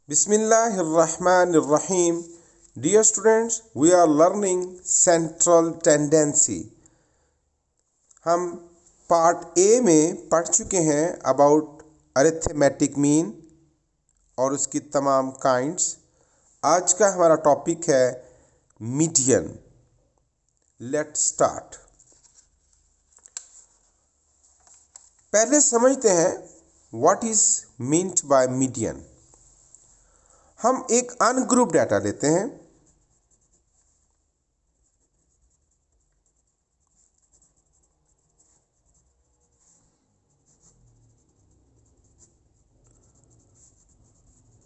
Bismillahirrahmanirrahim. Dear students, we are learning central tendency. हम part A में पढ़ चुके हैं अबाउट अरिथमेटिक मीन और उसकी तमाम काइंड्स। आज का हमारा टॉपिक है मीडियन। Let's start. पहले समझते हैं what is meant by median. हम एक अनग्रुप डाटा लेते हैं,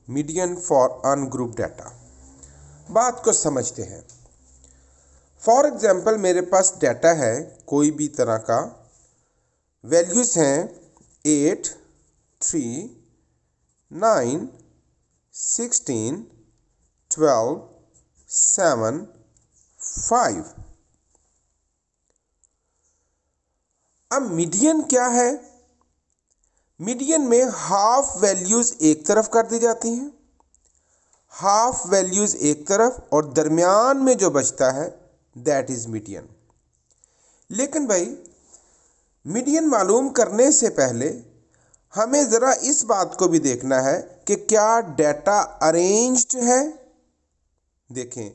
मीडियन फॉर अनग्रुप डाटा। बात को समझते हैं। फॉर एग्जाम्पल मेरे पास डाटा है कोई भी तरह का, वैल्यूज हैं 8, 3, 9, 16, 12, 7, 5। अब मीडियन क्या है? मीडियन में हाफ वैल्यूज एक तरफ कर दी जाती हैं, हाफ वैल्यूज एक तरफ, और दरमियान में जो बचता है दैट इज मीडियन। लेकिन भाई मीडियन मालूम करने से पहले हमें ज़रा इस बात को भी देखना है कि क्या डाटा अरेंज्ड है। देखें,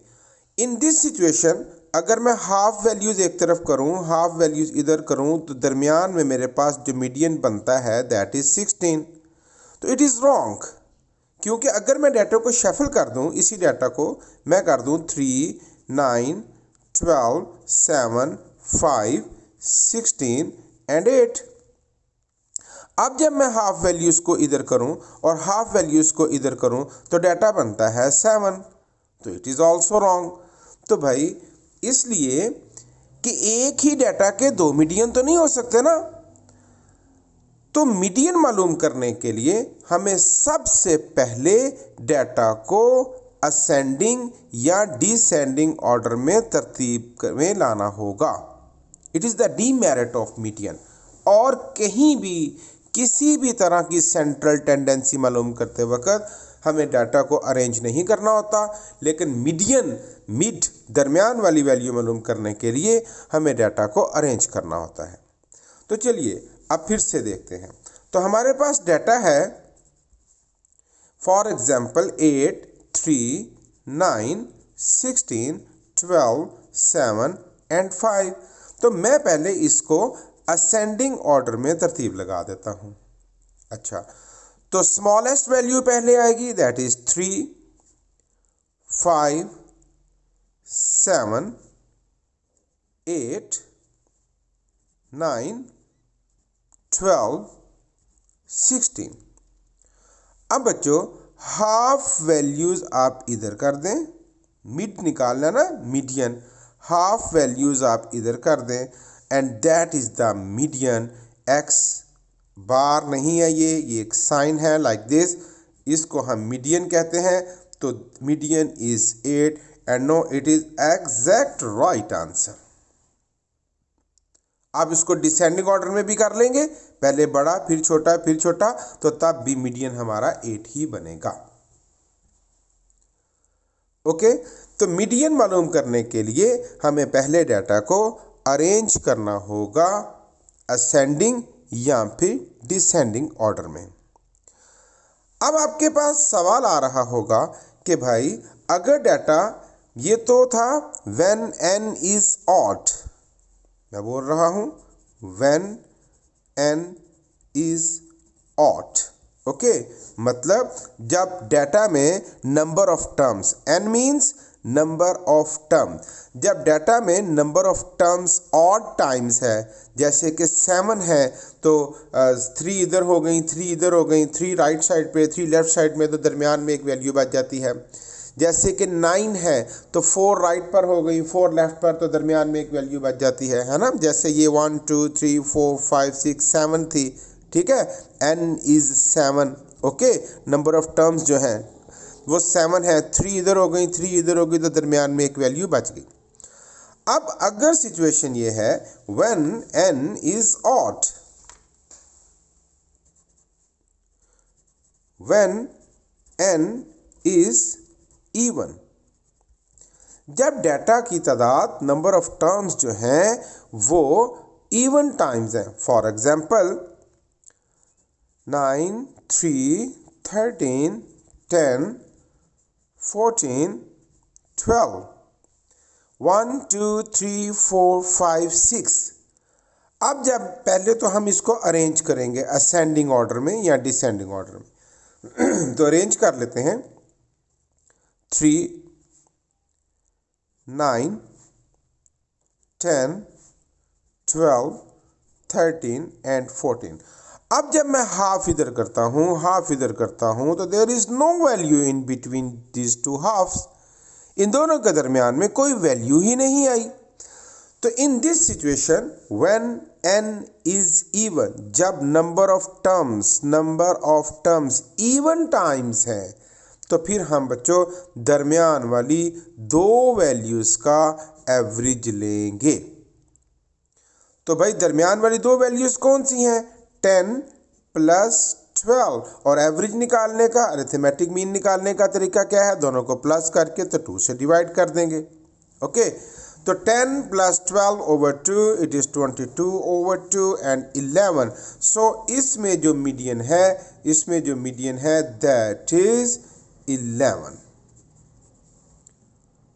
इन दिस सिचुएशन अगर मैं हाफ वैल्यूज़ एक तरफ करूं, हाफ वैल्यूज़ इधर करूं, तो दरमियान में मेरे पास जो मीडियन बनता है दैट इज़ 16। तो इट इज़ रॉन्ग, क्योंकि अगर मैं डाटा को शफल कर दूं, इसी डाटा को मैं कर दूं 3, 9, 12, 7, 5, 16 एंड 8। अब जब मैं हाफ वैल्यूज़ को इधर करूं और हाफ वैल्यूज़ को इधर करूं तो डाटा बनता है 7। तो इट इज़ ऑल्सो रॉन्ग। तो भाई इसलिए कि एक ही डाटा के दो मीडियन तो नहीं हो सकते ना। तो मीडियन मालूम करने के लिए हमें सबसे पहले डाटा को असेंडिंग या डिसेंडिंग ऑर्डर में तरतीब में लाना होगा। It is the demerit of median. और कहीं भी किसी भी तरह की सेंट्रल टेंडेंसी मालूम करते वक्त हमें डाटा को अरेंज नहीं करना होता, लेकिन मीडियन, मिड, दरमियान वाली वैल्यू मालूम करने के लिए हमें डाटा को अरेंज करना होता है। तो चलिए अब फिर से देखते हैं। तो हमारे पास डाटा है फॉर एग्जाम्पल 8, 3, 9, 16, 12, 7 एंड 5। तो मैं पहले इसको असेंडिंग ऑर्डर में तरतीब लगा देता हूं। अच्छा, तो स्मॉलेस्ट वैल्यू पहले आएगी दैट इज 3, 5, 7, 8, 9, 12, 16। अब बच्चों हाफ वैल्यूज आप इधर कर दें, मिड निकालना ना, मीडियन, हाफ वैल्यूज आप इधर कर दें and that is the median. X bar नहीं है, ये एक साइन है लाइक दिस, इसको हम मीडियन कहते हैं। तो median is 8 and no it is exact right answer. आप इसको डिसेंडिंग ऑर्डर में भी कर लेंगे, पहले बड़ा फिर छोटा फिर छोटा, तो तब भी मीडियन हमारा 8 ही बनेगा। ओके, तो मीडियन मालूम करने के लिए हमें पहले डाटा को अरेंज करना होगा असेंडिंग या फिर डिसेंडिंग ऑर्डर में। अब आपके पास सवाल आ रहा होगा कि भाई अगर डाटा ये तो था व्हेन n इज ऑड, मैं बोल रहा हूं when n is odd. Okay, मतलब जब डाटा में number of terms, n means number of term, जब डाटा में number of terms odd times है, जैसे कि 7 है तो 3 इधर हो गई, 3 इधर हो गई, 3 राइट साइड पे, 3 लेफ्ट साइड में, तो दरमियान में एक वैल्यू बच जाती है। जैसे कि 9 है तो 4 राइट पर हो गई, 4 लेफ्ट पर, तो दरमियान में एक वैल्यू बच जाती है ना। जैसे ये 1, 2, 3, 4, 5, 6, 7 थी, ठीक है, n is 7। Okay, number of terms जो हैं वो 7 है, 3 इधर हो गई, 3 इधर हो गई, तो दरमियान में एक वैल्यू बच गई। अब अगर सिचुएशन ये है when n is odd, when n is even. जब डाटा की तादाद नंबर ऑफ टर्म्स जो हैं वो इवन टाइम्स हैं, फॉर एग्जाम्पल 9, 3, 13, 10, 14, 12, 1, 2, 3, 4, 5, 6। अब जब पहले तो हम इसको अरेंज करेंगे असेंडिंग ऑर्डर में या डिसेंडिंग ऑर्डर में तो अरेंज कर लेते हैं 3, 9, 10, 12, 13 एंड 14। अब जब मैं हाफ इधर करता हूँ हाफ इधर करता हूँ तो there is no value in between this two halves. इन दोनों के दरमियान में कोई वैल्यू ही नहीं आई। तो in this situation when n is even, जब number of terms even times है तो फिर हम बच्चों दरमियान वाली दो वैल्यूज का एवरेज लेंगे। तो भाई दरमियान वाली दो वैल्यूज कौन सी हैं? 10 प्लस 12। और एवरेज निकालने का, अरिथमेटिक मीन निकालने का तरीका क्या है? दोनों को प्लस करके तो 2 से डिवाइड कर देंगे। ओके, तो 10 plus 12 over 2 it is 22 over 2 and 11। सो इसमें जो मीडियन है दैट इज 11।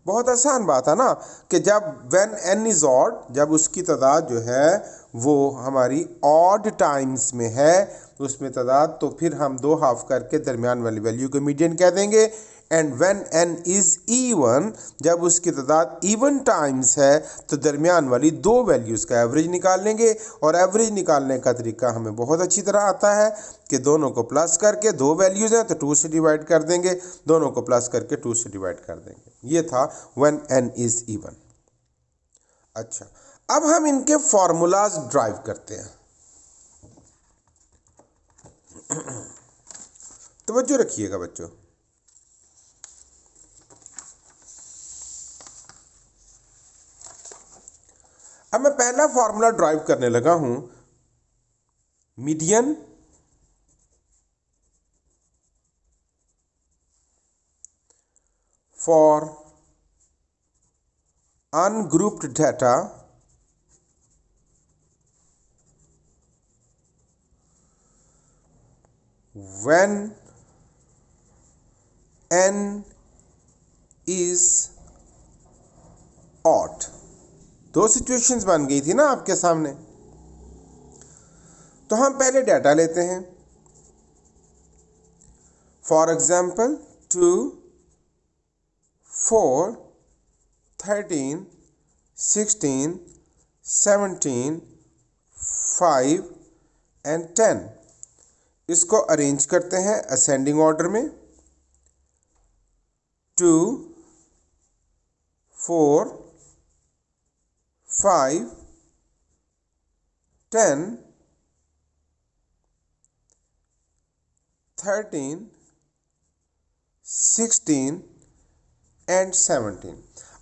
बहुत आसान बात है ना कि जब व्हेन n इज ऑड, जब उसकी तादाद जो है वो हमारी ऑड टाइम्स में है उसमें तादाद, तो फिर हम दो हाफ करके दरमियान वाली वैल्यू को मीडियन कह देंगे। And when n is even, जब उसकी तादाद इवन टाइम्स है तो दरमियान वाली दो वैल्यूज़ का एवरेज निकाल लेंगे। और एवरेज निकालने का तरीका हमें बहुत अच्छी तरह आता है कि दोनों को प्लस करके, दो वैल्यूज़ हैं तो 2 से डिवाइड कर देंगे, दोनों को प्लस करके 2 से डिवाइड कर देंगे। ये था व्हेन n इज इवन। अच्छा, अब हम इनके फॉर्मूलाज ड्राइव करते हैं। तवज्जो रखिएगा बच्चों। अब मैं पहला फॉर्मूला ड्राइव करने लगा हूं, median for ungrouped data when n is odd. दो सिचुएशंस बन गई थी ना आपके सामने। तो हम पहले डाटा लेते हैं। For example 2, 4, 13, 16, 17, 5 and 10। इसको अरेंज करते हैं असेंडिंग ऑर्डर में। 2, 4, 5, 10, 13, 16 एंड 17।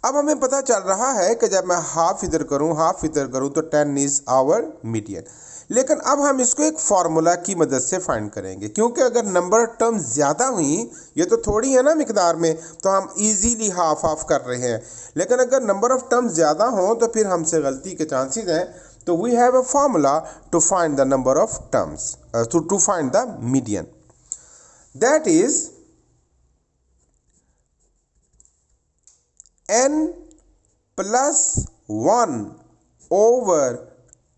अब हमें पता चल रहा है कि जब मैं हाफ इधर करूं तो 10 इज आवर मीडियन। लेकिन अब हम इसको एक फार्मूला की मदद से फाइंड करेंगे, क्योंकि अगर नंबर ऑफ टर्म्स ज़्यादा हुई, ये तो थोड़ी है ना मिकदार में, तो हम इजीली हाफ हाफ कर रहे हैं। लेकिन अगर नंबर ऑफ टर्म्स ज़्यादा हों तो फिर हमसे गलती के चांसेस हैं। तो we have a formula to find the number of terms, to find the median. That is n plus 1 over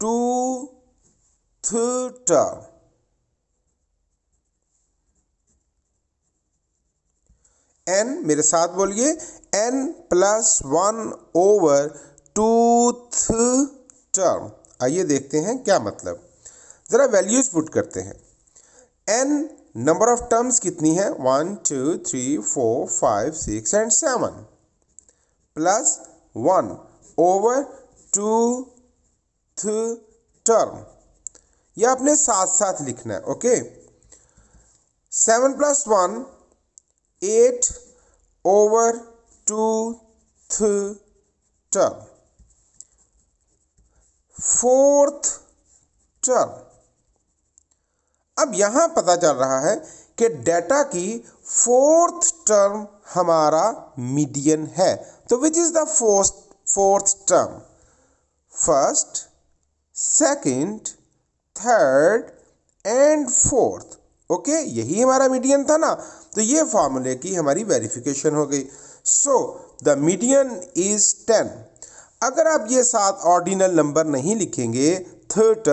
2th term। n, मेरे साथ बोलिए, n plus 1 over 2th term। आइए देखते हैं क्या मतलब। ज़रा वैल्यूज पुट करते हैं। n नंबर ऑफ टर्म्स कितनी है? 1, 2, 3, 4, 5, 6 and 7 plus 1 over 2th term। यह आपने साथ साथ लिखना है। Okay, 7 plus 1 8 over 2th term। 4th term। अब यहां पता चल रहा है कि डेटा की फोर्थ टर्म हमारा मीडियन है। तो which is the fourth term? First, second, third and fourth. Okay, यही हमारा मीडियन था ना, तो ये फॉर्मूले की हमारी वेरिफिकेशन हो गई। So the median is 10। अगर आप ये 7 ऑर्डिनल नंबर नहीं लिखेंगे, थर्ड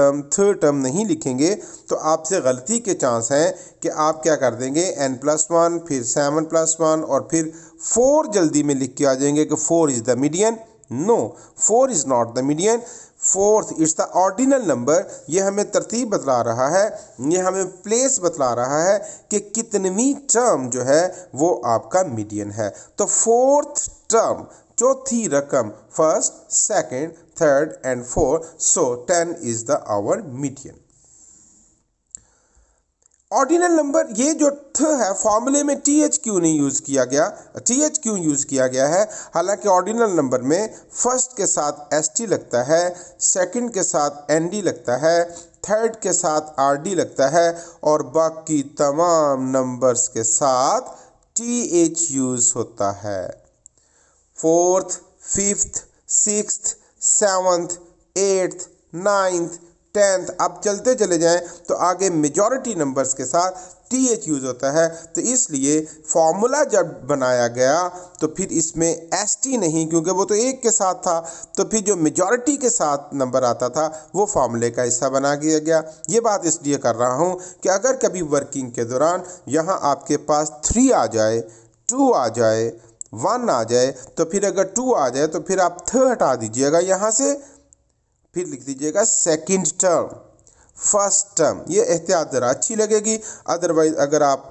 टर्म नहीं लिखेंगे, तो आपसे गलती के चांस हैं कि आप क्या कर देंगे, n+1 फिर 7+1 और फिर 4 जल्दी में लिख के आ जाएंगे कि 4 is the median. No, 4 is not the median. Fourth it's the ordinal number. ये हमें तरतीब बतला रहा है, ये हमें प्लेस बतला रहा है कि कितनवीं टर्म जो है वो आपका मीडियन है। तो फोर्थ टर्म, चौथी रकम, first, second, third and fourth, so 10 is the our median. Ordinal number, ये जो है फॉर्मूले में TH क्यों नहीं यूज़ किया गया, TH क्यों यूज़ किया गया है? हालांकि ऑर्डिनल नंबर में फर्स्ट के साथ ST लगता है, सेकंड के साथ ND लगता है, थर्ड के साथ RD लगता है और बाकी तमाम नंबर्स के साथ TH यूज़ होता है। Fourth, fifth, sixth, seventh, eighth, ninth, 10th, आप चलते चले जाएं तो आगे मेजॉरिटी नंबर्स के साथ TH यूज़ होता है। तो इसलिए फॉर्मूला जब बनाया गया तो फिर इसमें ST नहीं, क्योंकि वो तो एक के साथ था, तो फिर जो मेजॉरिटी के साथ नंबर आता था वो फॉर्मूले का हिस्सा बना दिया गया। ये बात इसलिए कर रहा हूँ कि अगर कभी वर्किंग के दौरान यहाँ आपके पास 3 आ जाए, 2 आ जाए, 1 आ जाए, तो फिर अगर 2 आ जाए तो फिर आप थ हटा दीजिएगा यहाँ से, फिर लिख दीजिएगा सेकंड टर्म, फर्स्ट टर्म। ये एहतियात ज़रा अच्छी लगेगी। अदरवाइज़ अगर आप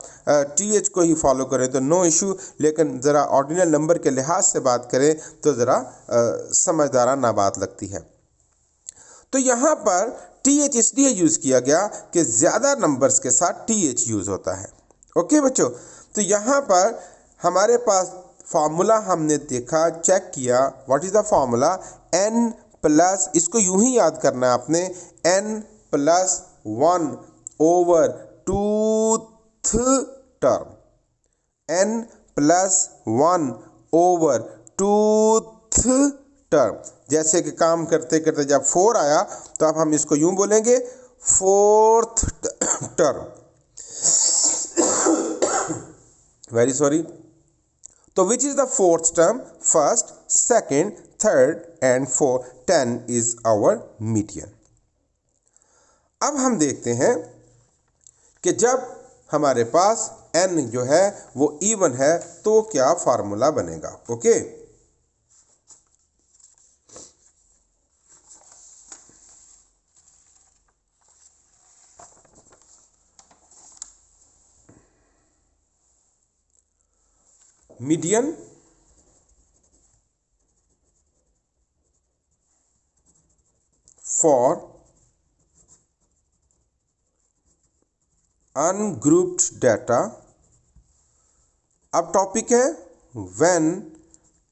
TH को ही फॉलो करें तो नो इशू, लेकिन ज़रा ऑर्डिनल नंबर के लिहाज से बात करें तो ज़रा समझदाराना बात लगती है। तो यहाँ पर TH इसलिए यूज़ किया गया कि ज़्यादा नंबर्स के साथ TH यूज़ होता है। ओके बच्चों, तो यहाँ पर हमारे पास फार्मूला हमने देखा, चेक किया, what is the formula? n plus, इसको यूं ही याद करना है आपने, n+1 over 2th term, n+1 over 2th term. जैसे कि काम करते करते जब 4 आया तो अब हम इसको यूं बोलेंगे फोर्थ टर्म। Very sorry. तो which is the fourth term? First, second, third and fourth, 10 is our median. अब हम देखते हैं कि जब हमारे पास n जो है वो इवन है तो क्या फार्मूला बनेगा। Okay, median for ungrouped data. अब टॉपिक है व्हेन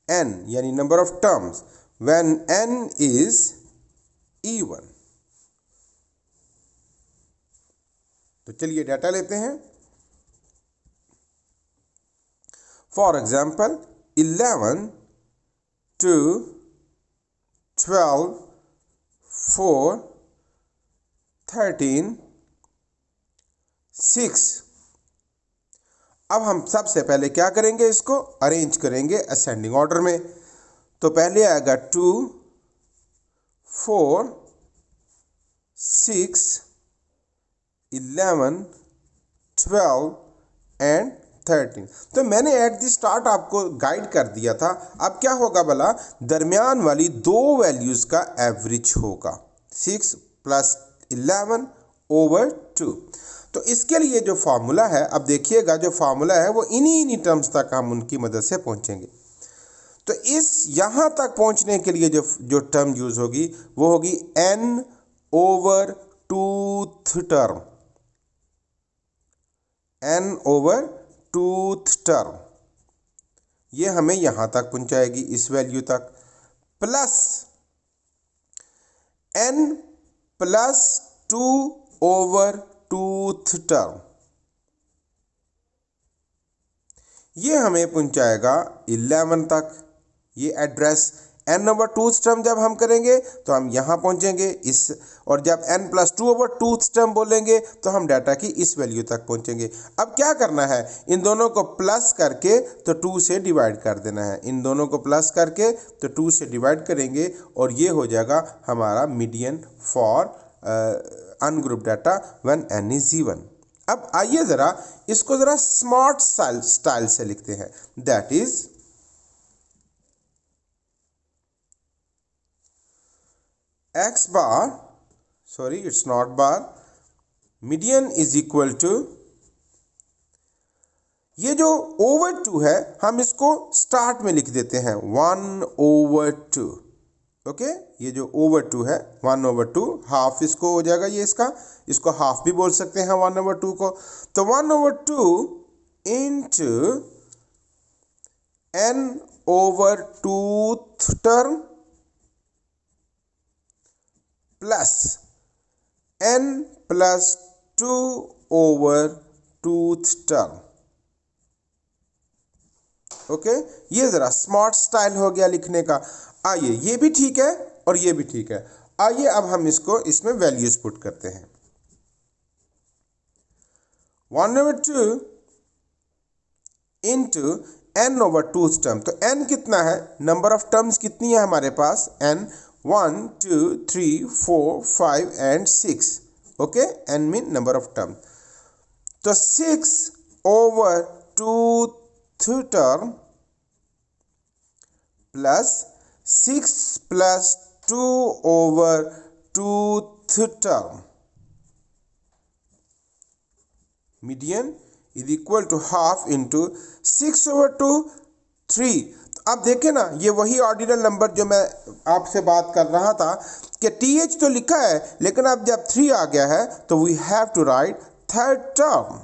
n यानी number of terms, when n is even. तो चलिए डाटा लेते हैं। For example 11, 2, 12, 4, 13, 6। अब हम सबसे पहले क्या करेंगे, इसको अरेंज करेंगे असेंडिंग ऑर्डर में। तो पहले आएगा 2, 4, 6, 11, 12 एंड 13। तो मैंने एट द स्टार्ट आपको गाइड कर दिया था। अब क्या होगा भला, दरमियान वाली दो वैल्यूज़ का एवरेज होगा, 6 + 11 ओवर 2। तो इसके लिए जो फार्मूला है, अब देखिएगा जो फार्मूला है वो इन्हीं टर्म्स तक हम उनकी मदद से पहुंचेंगे। तो इस यहाँ तक पहुंचने के लिए जो टर्म यूज़ होगी वो होगी n over 2th term, n over 2th term. ये हमें यहाँ तक पहुंचाएगी, इस वैल्यू तक, plus n + 2 over 2th term. ये हमें पहुंचाएगा 11 तक। ये एड्रेस n/2 टर्म जब हम करेंगे तो हम यहाँ पहुँचेंगे इस, और जब n+2/2 टर्म बोलेंगे तो हम डाटा की इस वैल्यू तक पहुँचेंगे। अब क्या करना है, इन दोनों को प्लस करके तो 2 से डिवाइड कर देना है। इन दोनों को प्लस करके तो 2 से डिवाइड करेंगे और ये हो जाएगा हमारा median for ungroup data when n is even. अब आइए ज़रा इसको ज़रा स्मार्ट स्टाइल से लिखते हैं। That is x bar, sorry it's not bar, median is equal to, ये जो ओवर 2 है हम इसको स्टार्ट में लिख देते हैं 1/2। ओके, ये जो ओवर 2 है 1/2, हाफ इसको हो जाएगा, ये इसको हाफ भी बोल सकते हैं 1/2 को। तो 1/2 into n/2 term plus n+2/2 term. Okay, ये जरा स्मार्ट स्टाइल हो गया लिखने का। आइए, ये भी ठीक है और ये भी ठीक है। आइए अब हम इसको इसमें वैल्यूज पुट करते हैं। 1/2 इंटू n/2 टर्म। तो n कितना है, नंबर ऑफ टर्म्स कितनी है हमारे पास, n 1 2 3 4 5 and 6। Okay, n mean number of term. तो 6/2 term plus 6+2/2 term, median is equal to half into 6/2 3। अब देखें ना, ये वही ऑर्डिनल नंबर जो मैं आपसे बात कर रहा था कि TH तो लिखा है, लेकिन अब जब 3 आ गया है तो we have to write third term.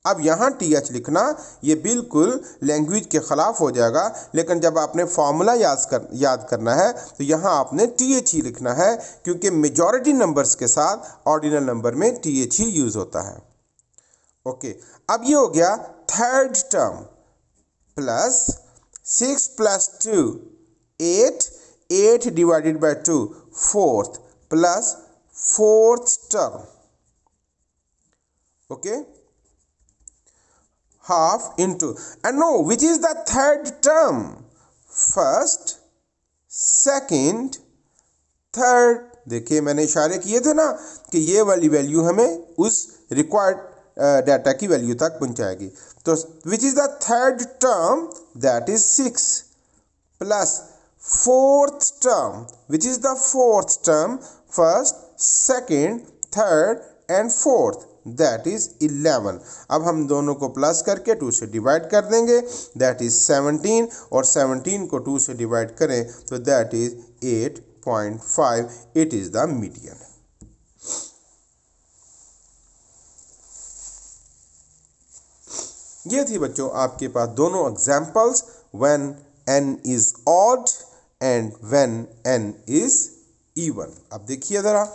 अब यहाँ TH लिखना ये बिल्कुल लैंग्वेज के ख़िलाफ़ हो जाएगा, लेकिन जब आपने फॉर्मूला याद करना है तो यहाँ आपने TH ही लिखना है, क्योंकि मेजॉरिटी नंबर्स के साथ ऑर्डिनल नंबर में TH ही यूज़ होता है। ओके, अब ये हो गया third term plus 6+2 8, 8 divided by 2 fourth plus fourth term. Okay, half into, and no, which is the third term, first, second, third। देखिए मैंने इशारे किए थे ना कि ये वाली वैल्यू हमें उस रिक्वायर्ड डाटा की वैल्यू तक पहुंचाएगी। तो which is the third term, that is 6 plus fourth term, which is the fourth term, first second third and fourth, that is 11। अब हम दोनों को प्लस करके 2 से डिवाइड कर देंगे, दैट इज 17, और 17 को 2 से डिवाइड करें तो that is 8.5। It is the median. ये थी बच्चों आपके पास दोनों examples, when n is odd and when n is even. अब देखिए ज़रा,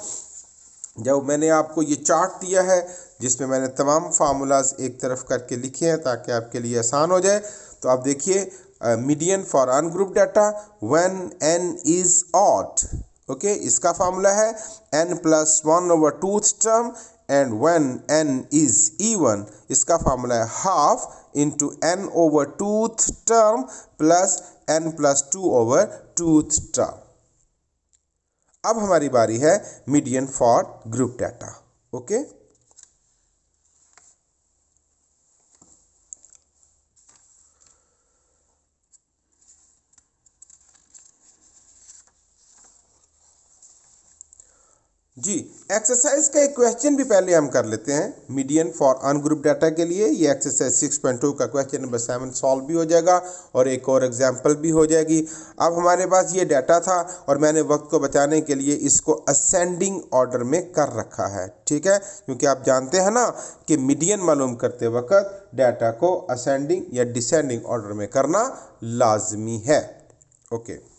जब मैंने आपको ये चार्ट दिया है जिसमें मैंने तमाम फार्मूलाज एक तरफ करके लिखे हैं ताकि आपके लिए आसान हो जाए, तो आप देखिए median for ungroup data when n is odd. Okay, इसका फार्मूला है n+1/2 term, and when n is even इसका फार्मूला है half into n/2 term plus n+2/2 term. अब हमारी बारी है median for group data. Okay, जी, एक्सरसाइज का एक क्वेश्चन भी पहले हम कर लेते हैं मीडियन फॉर अनग्रुप डाटा के लिए। ये एक्सरसाइज 6.2 का क्वेश्चन नंबर 7 सॉल्व भी हो जाएगा और एक और एग्जांपल भी हो जाएगी। अब हमारे पास ये डाटा था और मैंने वक्त को बचाने के लिए इसको असेंडिंग ऑर्डर में कर रखा है, ठीक है, क्योंकि आप जानते हैं ना कि मीडियन मालूम करते वक्त डाटा को असेंडिंग या डिसेंडिंग ऑर्डर में करना लाजमी है। ओके,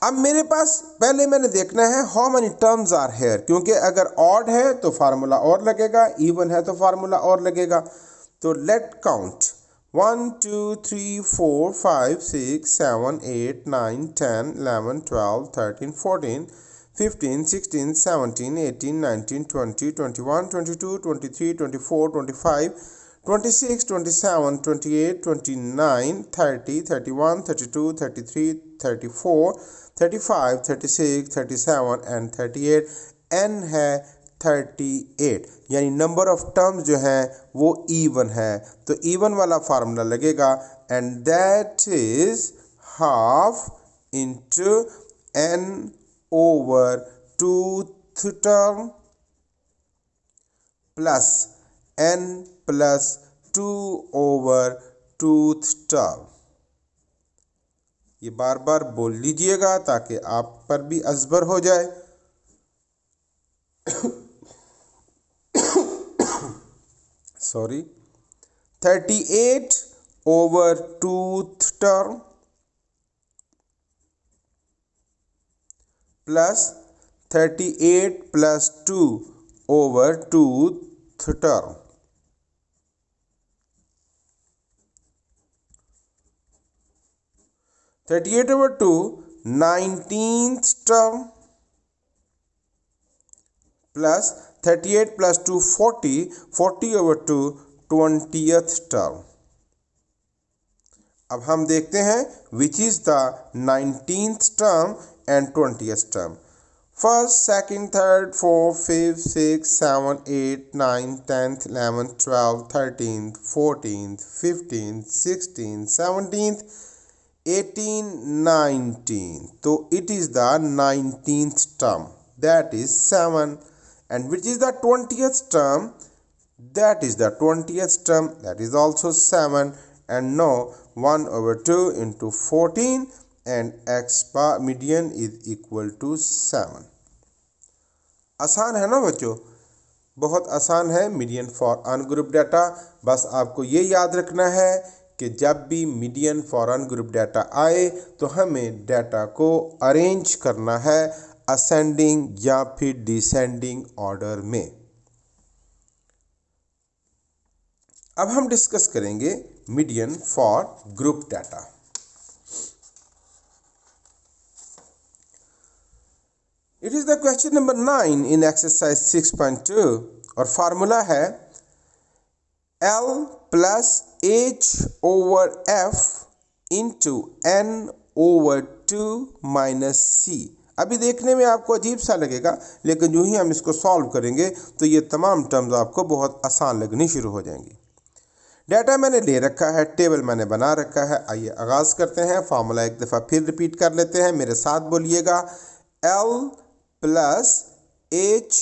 अब मेरे पास पहले मैंने देखना है how many terms are here, क्योंकि अगर ऑड है तो फार्मूला और लगेगा, इवन है तो फार्मूला और लगेगा। तो लेट काउंट 1 2 3 4 5 6 7 8 9 10 11 12 13 14 15 16 17 18 19 20 21 22 23 24 25 26 27 28 29 30 31 32 33 34 35 36 37 एंड 38 n है 38 यानी नंबर ऑफ टर्म्स जो है वो इवन है। तो इवन वाला फार्मूला लगेगा and that is half into n over twoth term plus n plus 2 over twoth term. ये बार बार बोल लीजिएगा ताकि आप पर भी अजबर हो जाए। Sorry 38 over twoth term plus 38 plus 2 over twoth term. $38 over 2 19th term plus 38 plus 2 40 over 2 20th term। अब हम देखते हैं which is the 19th term and 20th term। First, second, third, fourth, fifth, sixth, seventh, eighth, ninth, 10th, 11th, 12th, 13th, 14th, 15th, 16th, 17th, 18, 19, so it is the 19th term, that is 7, and which is the 20th term, that is the 20th term, that is also 7, and now 1 over 2 into 14 and x bar median is equal to 7। आसान है ना बच्चों, बहुत आसान है median for ungroup data. बस आपको ये याद रखना है कि जब भी मीडियन फॉर अनग्रुप डाटा आए तो हमें डाटा को अरेंज करना है असेंडिंग या फिर डिसेंडिंग ऑर्डर में। अब हम डिस्कस करेंगे median for group data. It is the question number 9 in exercise 6.2 और फार्मूला है L plus H over F into N over 2 minus C। अभी देखने में आपको अजीब सा लगेगा, लेकिन जो ही हम इसको सॉल्व करेंगे तो ये तमाम टर्म्स आपको बहुत आसान लगनी शुरू हो जाएंगी। डाटा मैंने ले रखा है, टेबल मैंने बना रखा है। आइए आगाज़ करते हैं। फार्मूला एक दफ़ा फिर रिपीट कर लेते हैं, मेरे साथ बोलिएगा। L plus H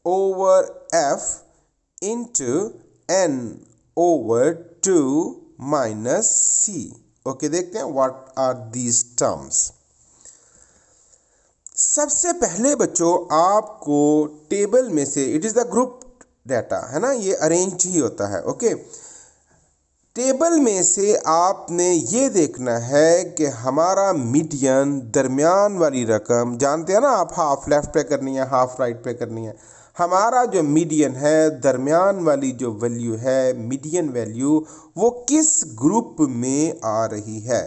over F into N over 2 minus C। Okay, देखते हैं व्हाट आर दीज टर्म्स। सबसे पहले बच्चों आपको टेबल में से, it is the group data है ना, ये अरेंज ही होता है। ओके, टेबल में से आपने ये देखना है कि हमारा मीडियन, दरमियान वाली रकम, जानते हैं ना आप, हाफ लेफ्ट पे करनी है, हाफ राइट पे करनी है। हमारा जो मीडियन है, दरमियान वाली जो वैल्यू है, मीडियन वैल्यू, वो किस ग्रुप में आ रही है,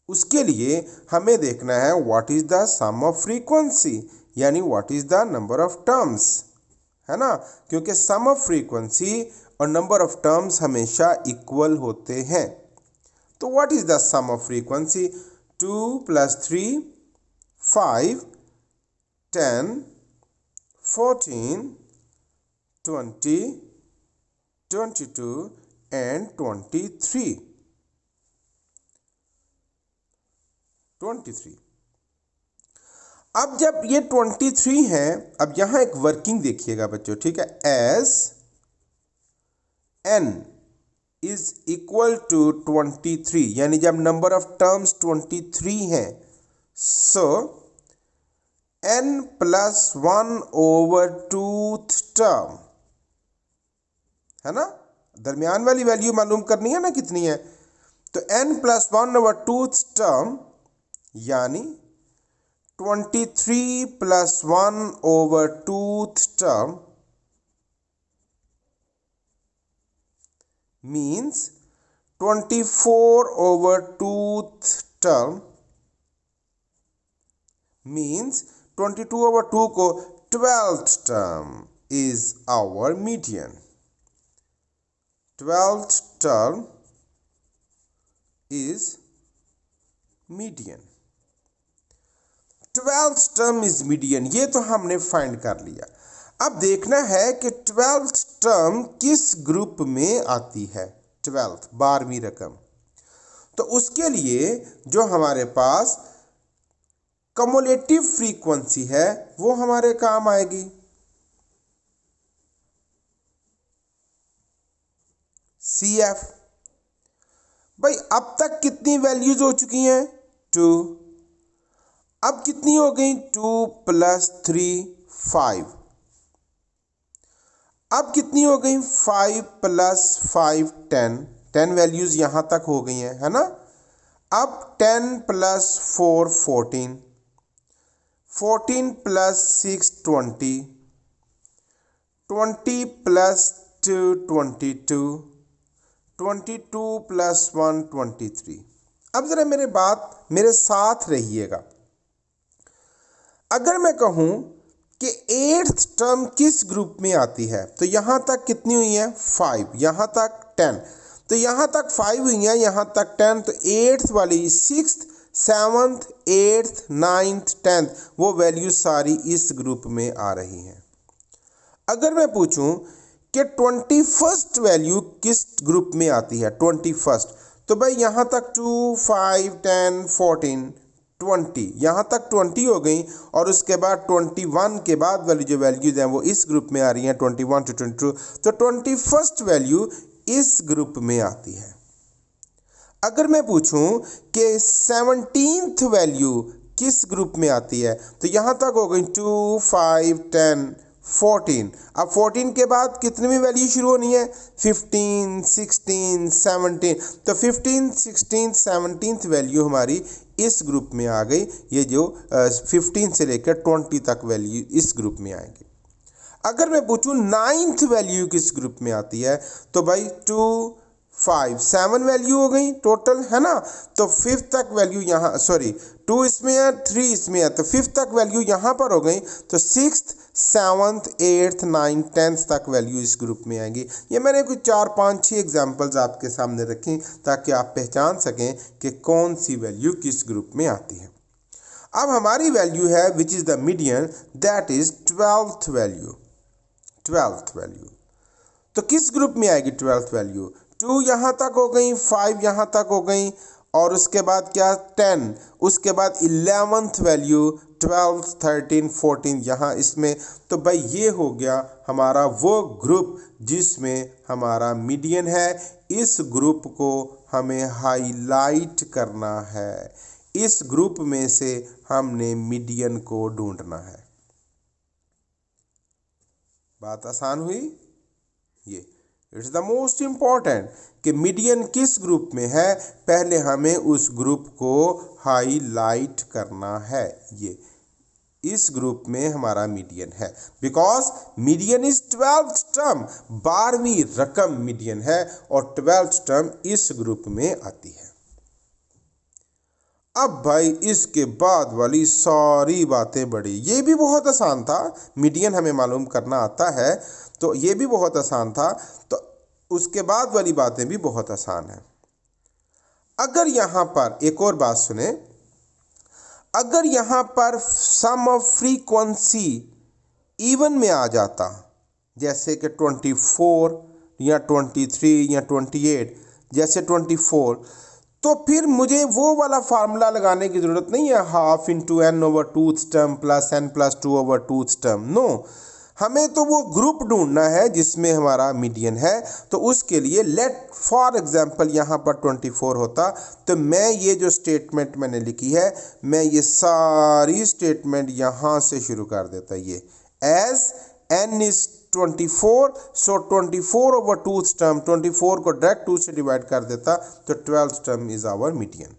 उसके लिए हमें देखना है what is the sum of frequency, यानी what is the number of terms, है ना, क्योंकि सम ऑफ फ्रीक्वेंसी और नंबर ऑफ टर्म्स हमेशा इक्वल होते हैं। तो what is the sum of frequency? 2 + 3 5 10 14 20 22 and 23। अब जब ये 23 है, अब यहां एक वर्किंग देखिएगा बच्चों, ठीक है। As n is equal to 23, यानी जब नंबर ऑफ टर्म्स 23 हैं, so n plus 1 over twoth term, है ना, दरमियान वाली वैल्यू मालूम करनी है ना कितनी है, तो n plus 1 over twoth term यानी 23 plus 1 over twoth term means 24/2 term means 22/2 को 12th term is our median. 12th term is median. 12th term is median, ये तो हमने फाइंड कर लिया। अब देखना है कि 12th टर्म किस ग्रुप में आती है। 12th 12वीं रकम, तो उसके लिए जो हमारे पास कम्युलेटिव फ्रीक्वेंसी है वो हमारे काम आएगी। CF। भाई अब तक कितनी वैल्यूज हो चुकी हैं? 2। अब कितनी हो गई? 2 + 3 5। अब कितनी हो गई? 5 + 5 10। 10 वैल्यूज यहां तक हो गई हैं, है ना। अब 10 + 4 14, 14 + 6 20, 20 + 2 22, 22 + 1 23। अब जरा मेरे साथ रहिएगा। अगर मैं कहूं कि 8th टर्म किस ग्रुप में आती है, तो यहां तक कितनी हुई है? 5, यहां तक 10, तो यहां तक 5 हुई है, यहां तक 10, तो 8th वाली 6th 7th 8th 9th 10th वो वैल्यू सारी इस ग्रुप में आ रही हैं। अगर मैं पूछूं कि 21st वैल्यू किस ग्रुप में आती है, 21st, तो भाई यहां तक 2 5 10 14 20, यहां तक 20 हो गई, और उसके बाद 21 के बाद वाली जो वैल्यूज हैं वो इस ग्रुप में आ रही हैं, 21 to 22, तो 21st वैल्यू इस ग्रुप में आती है। अगर मैं पूछूं कि 17th वैल्यू किस ग्रुप में आती है, तो यहां तक हो गई 2 5 10 14। अब 14 के बाद कितनी वैल्यू शुरू होनी है? 15 16 17, तो 15 16 17th वैल्यू हमारी इस ग्रुप में आ गई। ये जो 15 से लेकर 20 तक वैल्यू इस ग्रुप में आएंगे। अगर मैं पूछूं 9th वैल्यू किस ग्रुप में आती है, तो भाई 2 5 7 वैल्यू हो गई टोटल, है ना। तो 5th तक वैल्यू यहाँ, सॉरी 2 इसमें है 3 इसमें है, तो 5th तक वैल्यू यहाँ पर हो गई, तो 6th 7th 8th 9th 10th तक वैल्यू इस ग्रुप में आएंगी। ये मैंने कुछ 4 5 6 एग्जाम्पल्स आपके सामने रखी ताकि आप पहचान सकें कि कौन सी वैल्यू किस ग्रुप में आती है। अब हमारी वैल्यू है which is the median, that is 12th value. 12th value तो किस ग्रुप में आएगी 12th वैल्यू? 2 यहाँ तक हो गई, 5 यहाँ तक हो गई, और उसके बाद क्या 10, उसके बाद 11th वैल्यू 12 13 14 यहाँ इसमें। तो भाई ये हो गया हमारा वो ग्रुप जिसमें हमारा मीडियन है। इस ग्रुप को हमें हाईलाइट करना है, इस ग्रुप में से हमने मीडियन को ढूंढना है। बात आसान हुई। ये इट्स द मोस्ट इंपॉर्टेंट कि मीडियन किस ग्रुप में है, पहले हमें उस ग्रुप को हाईलाइट करना है। ये इस ग्रुप में हमारा मीडियन है, because median is 12th term, 12वीं रकम मीडियन है, और 12th टर्म इस ग्रुप में आती है। अब भाई इसके बाद वाली सारी बातें बड़ी, ये भी बहुत आसान था, मीडियन हमें मालूम करना आता है तो ये भी बहुत आसान था, तो उसके बाद वाली बातें भी बहुत आसान है। अगर यहाँ पर एक और बात सुने, अगर यहाँ पर सम ऑफ फ्रीक्वेंसी इवन में आ जाता, जैसे कि 24 या 23 या 28, जैसे 24, तो फिर मुझे वो वाला फार्मूला लगाने की ज़रूरत नहीं है, 1/2 × n/2th term plus n + 2/2th term. No, हमें तो वो ग्रुप ढूंढना है जिसमें हमारा मीडियन है। तो उसके लिए लेट फॉर एग्जांपल यहाँ पर 24 होता, तो मैं ये जो स्टेटमेंट मैंने लिखी है, मैं ये सारी स्टेटमेंट यहाँ से शुरू कर देता। ये एज n इज 24, सो 24/2th टर्म, 24 को डायरेक्ट 2 से डिवाइड कर देता, तो 12th term is our median.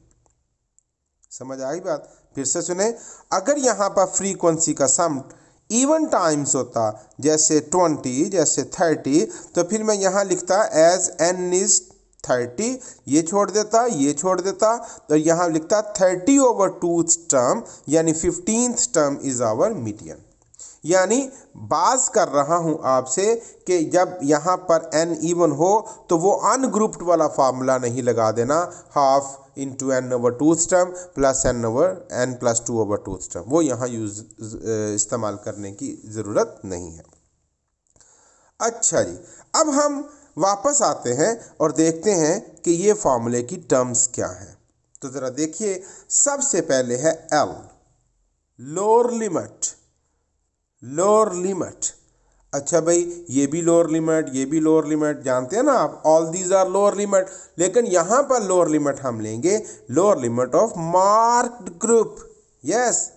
समझ आई बात? फिर से सुने, अगर यहाँ पर फ्रीक्वेंसी का सम इवन टाइम्स होता, जैसे 20, जैसे 30, तो फिर मैं यहाँ लिखता एज n इज 30, ये छोड़ देता, ये छोड़ देता, तो यहाँ लिखता 30/2 टर्म, यानी 15th term is our median. यानी बात कर रहा हूं आपसे कि जब यहाँ पर n इवन हो तो वो अनग्रुप्ड वाला फार्मूला नहीं लगा देना, half into n/2 term plus n+2/2 term, वो यहाँ इस्तेमाल करने की ज़रूरत नहीं है। अच्छा जी, अब हम वापस आते हैं और देखते हैं कि ये फार्मूले की टर्म्स क्या हैं। तो ज़रा देखिए, सबसे पहले है L, lower limit, lower limit. अच्छा भाई, ये भी लोअर लिमिट, ये भी लोअर लिमिट, जानते हैं ना आप, all these are lower limit. लेकिन यहाँ पर लोअर लिमिट हम लेंगे lower limit of marked group. Yes,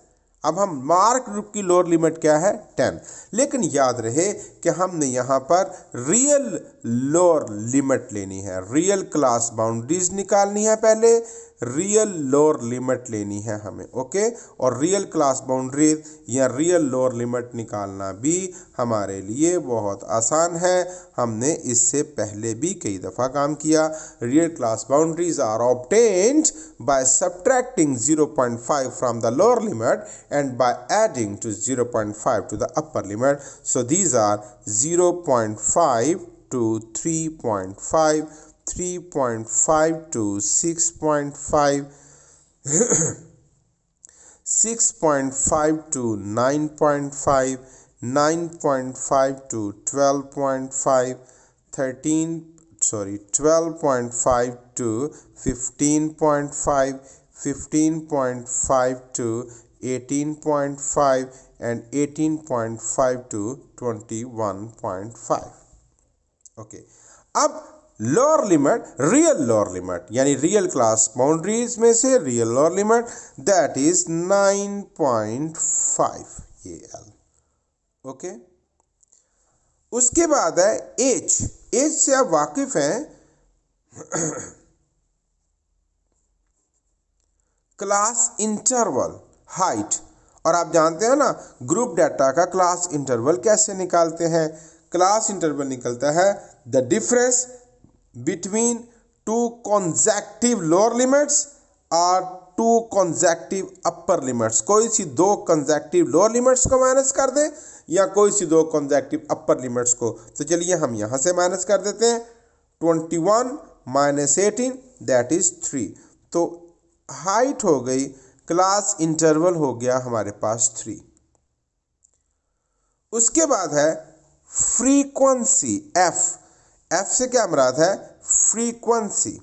अब हम मार्क ग्रुप की लोअर लिमिट क्या है 10। लेकिन याद रहे कि हमने यहाँ पर रियल लोअर लिमिट लेनी है, रियल क्लास बाउंड्रीज निकालनी है, पहले रियल लोअर लिमिट लेनी है हमें। ओके, और रियल क्लास बाउंड्रीज या रियल लोअर लिमिट निकालना भी हमारे लिए बहुत आसान है, हमने इससे पहले भी कई दफ़ा काम किया। Real class boundaries are obtained by subtracting 0.5 from the lower limit and by adding to 0.5 to the upper limit. So these are 0.5 to 3.5, 3.5 to 6.5, 6.5 to 9.5, 9.5 to 12.5, 12.5 to 15.5, 15.5 to 18.5 and 18.5 to 21.5। Okay, अब lower limit, real lower limit, यानी real class boundaries में से real lower limit, that is 9.5, ये L। Okay, उसके बाद है H. H से आप वाकिफ हैं, क्लास इंटरवल, हाइट। और आप जानते हैं ना ग्रुप डाटा का क्लास इंटरवल कैसे निकालते हैं। क्लास इंटरवल निकलता है the difference between two consecutive lower limits और टू कॉन्सेक्टिव अपर लिमिट्स। कोई सी दो कॉन्सेक्टिव लोअर लिमिट्स को माइनस कर दें या कोई सी दो कॉन्सेक्टिव अपर लिमिट्स को। तो चलिए हम यहाँ से माइनस कर देते हैं, 21 - 18 दैट इज 3। तो हाइट हो गई, क्लास इंटरवल हो गया हमारे पास 3। उसके बाद है फ्रीक्वेंसी, एफ। एफ से क्या मुराद है, फ्रीक्वेंसी।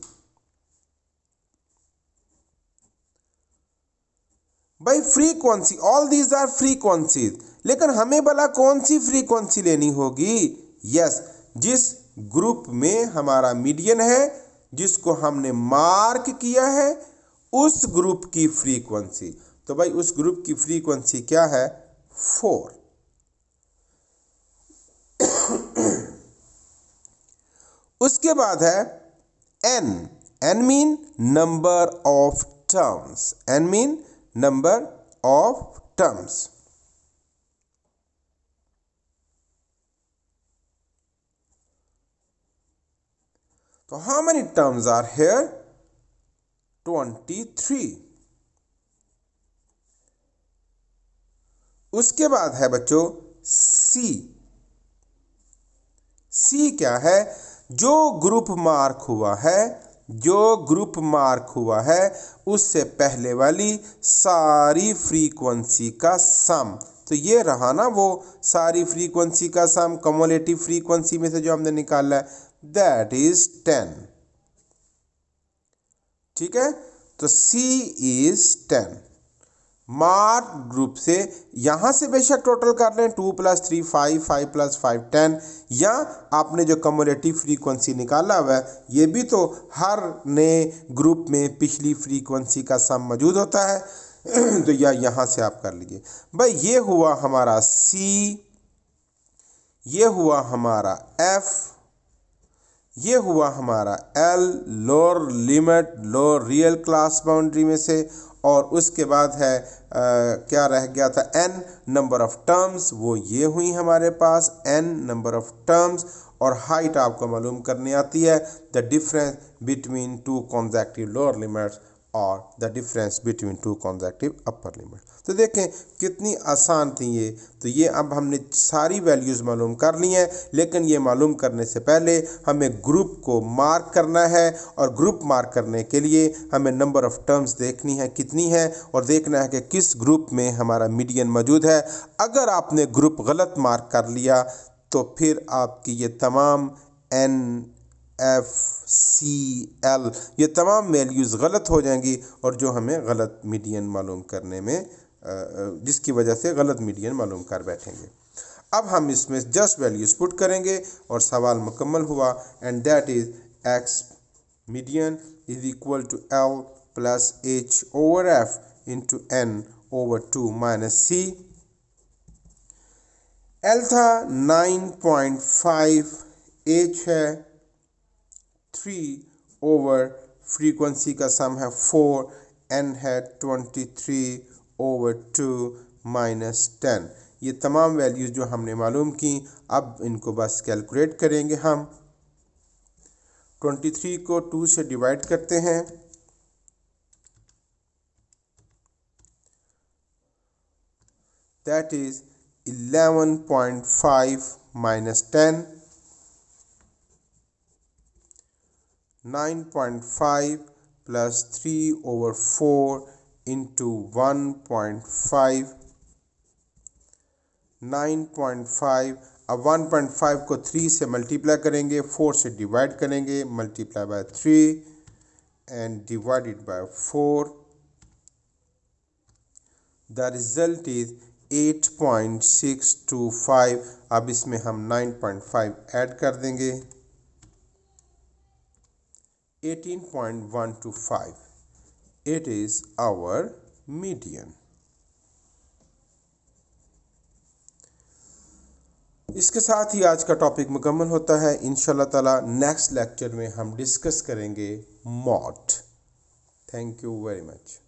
भाई frequency, all these are frequencies, लेकिन हमें भला कौन सी फ्रीक्वेंसी लेनी होगी। यस, जिस ग्रुप में हमारा मीडियन है, जिसको हमने मार्क किया है, उस ग्रुप की फ्रीक्वेंसी। तो भाई उस ग्रुप की फ्रीक्वेंसी क्या है, 4। उसके बाद है n। n mean number of terms, n mean number of terms. तो how many terms are here, 23। उसके बाद है बच्चों सी। सी क्या है, जो ग्रुप मार्क हुआ है, जो ग्रुप मार्क हुआ है उससे पहले वाली सारी फ्रीक्वेंसी का सम। तो ये रहा ना वो सारी फ्रीक्वेंसी का सम, कम्युलेटिव फ्रीक्वेंसी में से जो हमने निकाला है, दैट इज 10। ठीक है, तो C इज 10। मार्क ग्रुप से यहां से बेशक टोटल कर लें, 2 + 3 5, 5 + 5 10, या आपने जो कम्युलेटिव फ्रीक्वेंसी निकाला हुआ है, ये भी तो हर नए ग्रुप में पिछली फ्रीक्वेंसी का सम मौजूद होता है। तो या यहां से आप कर लीजिए। भाई ये हुआ हमारा C, ये हुआ हमारा F, ये हुआ हमारा L lower limit lower real class boundary में से, और उसके बाद है क्या रह गया था n नंबर ऑफ टर्म्स, वो ये हुई हमारे पास n नंबर ऑफ टर्म्स। और हाइट आपको मालूम करनी आती है the difference between two consecutive lower limits और the difference between two consecutive upper limit. तो देखें कितनी आसान थी ये। तो ये अब हमने सारी वैल्यूज़ मालूम कर ली हैं, लेकिन ये मालूम करने से पहले हमें ग्रुप को मार्क करना है, और ग्रुप मार्क करने के लिए हमें नंबर ऑफ़ टर्म्स देखनी है कितनी है, और देखना है कि किस ग्रुप में हमारा मीडियन मौजूद है। अगर आपने ग्रुप गलत मार्क कर लिया तो फिर आपकी ये तमाम N F C L ये तमाम वैल्यूज़ गलत हो जाएंगी, और जो हमें गलत मीडियन मालूम करने में जिसकी वजह से गलत मीडियन मालूम कर बैठेंगे। अब हम इसमें जस्ट वैल्यूज़ पुट करेंगे और सवाल मुकम्मल हुआ। And that is x median is equal to L plus H over F into N over 2 minus C। L था 9.5, H है 3 ओवर फ्रीक्वेंसी का सम है 4, N है 23 ओवर 2 माइनस 10। ये तमाम वैल्यूज़ जो हमने मालूम की, अब इनको बस कैलकुलेट करेंगे हम। 23 को 2 से डिवाइड करते हैं, that is 11.5 minus 10, 9.5 plus 3 over 4 into 1.5, 9.5। अब 1.5 को 3 से मल्टीप्लाई करेंगे, 4 से डिवाइड करेंगे, multiply by 3 and divided by 4। The result is 8.625। अब इसमें हम 9.5 ऐड कर देंगे, 18.125। It is our median. इसके साथ ही आज का टॉपिक मुकम्मल होता है। इंशाल्लाह ताला नेक्स्ट लेक्चर में हम डिस्कस करेंगे mod. Thank you very much.